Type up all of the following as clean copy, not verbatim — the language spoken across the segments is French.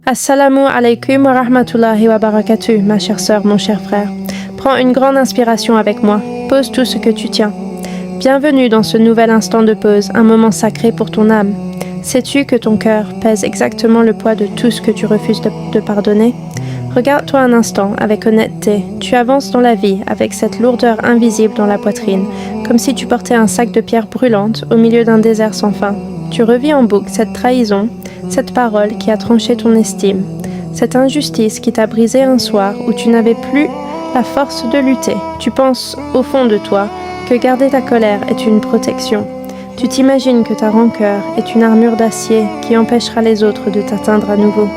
Assalamu alaikum wa rahmatullahi wa barakatuh, ma chère sœur, mon cher frère. Prends une grande inspiration avec moi. Pose tout ce que tu tiens. Bienvenue dans ce nouvel instant de pause, un moment sacré pour ton âme. Sais-tu que ton cœur pèse exactement le poids de tout ce que tu refuses de pardonner? Regarde-toi un instant avec honnêteté. Tu avances dans la vie avec cette lourdeur invisible dans la poitrine, comme si tu portais un sac de pierres brûlantes au milieu d'un désert sans fin. Tu revis en boucle cette trahison, cette parole qui a tranché ton estime, cette injustice qui t'a brisé un soir où tu n'avais plus la force de lutter. Tu penses au fond de toi que garder ta colère est une protection. Tu t'imagines que ta rancœur est une armure d'acier qui empêchera les autres de t'atteindre à nouveau.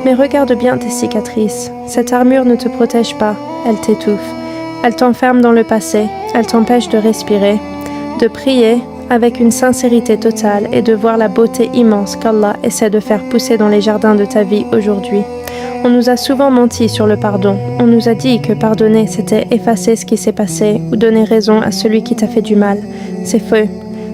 Mais regarde bien tes cicatrices. Cette armure ne te protège pas, elle t'étouffe. Elle t'enferme dans le passé, elle t'empêche de respirer, de prier avec une sincérité totale et de voir la beauté immense qu'Allah essaie de faire pousser dans les jardins de ta vie aujourd'hui. On nous a souvent menti sur le pardon. On nous a dit que pardonner, c'était effacer ce qui s'est passé ou donner raison à celui qui t'a fait du mal. C'est faux.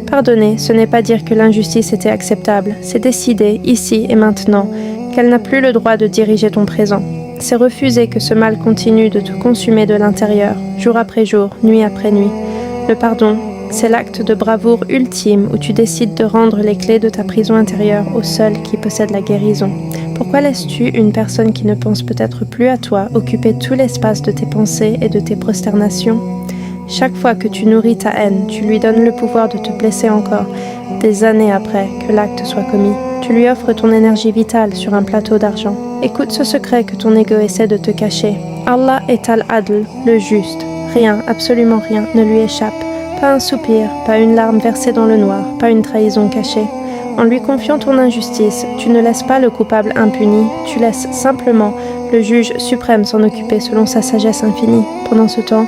Pardonner, ce n'est pas dire que l'injustice était acceptable. C'est décider, ici et maintenant, qu'elle n'a plus le droit de diriger ton présent. C'est refuser que ce mal continue de te consumer de l'intérieur, jour après jour, nuit après nuit. Le pardon, c'est l'acte de bravoure ultime où tu décides de rendre les clés de ta prison intérieure au seul qui possède la guérison. Pourquoi laisses-tu une personne qui ne pense peut-être plus à toi occuper tout l'espace de tes pensées et de tes prosternations? Chaque fois que tu nourris ta haine, tu lui donnes le pouvoir de te blesser encore, des années après que l'acte soit commis. Tu lui offres ton énergie vitale sur un plateau d'argent. Écoute ce secret que ton ego essaie de te cacher. Allah est Al-Adl, le juste. Rien, absolument rien, ne lui échappe. Pas un soupir, pas une larme versée dans le noir, pas une trahison cachée. En lui confiant ton injustice, tu ne laisses pas le coupable impuni, tu laisses simplement le juge suprême s'en occuper selon sa sagesse infinie. Pendant ce temps,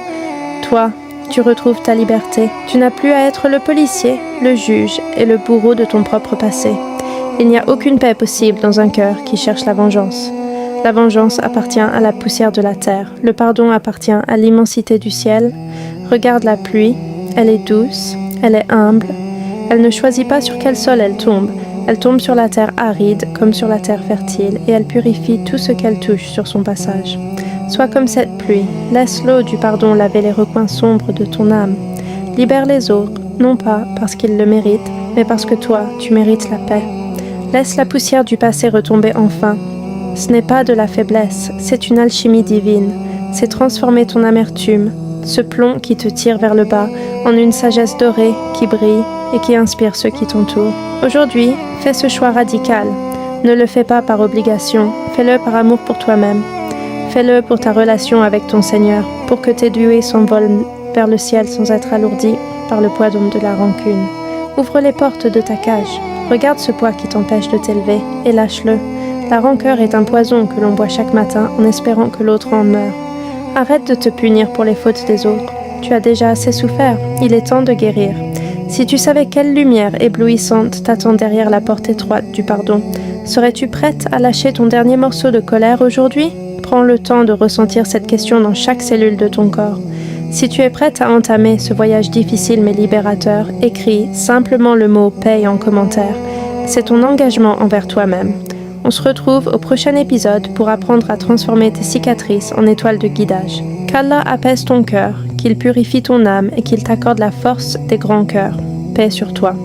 toi, tu retrouves ta liberté. Tu n'as plus à être le policier, le juge et le bourreau de ton propre passé. Il n'y a aucune paix possible dans un cœur qui cherche la vengeance. La vengeance appartient à la poussière de la terre. Le pardon appartient à l'immensité du ciel. Regarde la pluie. Elle est douce, elle est humble, elle ne choisit pas sur quel sol elle tombe sur la terre aride comme sur la terre fertile et elle purifie tout ce qu'elle touche sur son passage. Sois comme cette pluie, laisse l'eau du pardon laver les recoins sombres de ton âme. Libère les autres, non pas parce qu'ils le méritent, mais parce que toi, tu mérites la paix. Laisse la poussière du passé retomber enfin. Ce n'est pas de la faiblesse, c'est une alchimie divine, c'est transformer ton amertume, ce plomb qui te tire vers le bas, en une sagesse dorée qui brille et qui inspire ceux qui t'entourent. Aujourd'hui, fais ce choix radical. Ne le fais pas par obligation, fais-le par amour pour toi-même. Fais-le pour ta relation avec ton Seigneur, pour que tes nuées s'envolent vers le ciel sans être alourdies par le poids de la rancune. Ouvre les portes de ta cage, regarde ce poids qui t'empêche de t'élever et lâche-le. La rancœur est un poison que l'on boit chaque matin en espérant que l'autre en meure. Arrête de te punir pour les fautes des autres. Tu as déjà assez souffert, il est temps de guérir. Si tu savais quelle lumière éblouissante t'attend derrière la porte étroite du pardon, serais-tu prête à lâcher ton dernier morceau de colère aujourd'hui? Prends le temps de ressentir cette question dans chaque cellule de ton corps. Si tu es prête à entamer ce voyage difficile mais libérateur, écris simplement le mot « paix » en commentaire. C'est ton engagement envers toi-même. On se retrouve au prochain épisode pour apprendre à transformer tes cicatrices en étoiles de guidage. Qu'Allah apaise ton cœur, qu'il purifie ton âme et qu'il t'accorde la force des grands cœurs. Paix sur toi.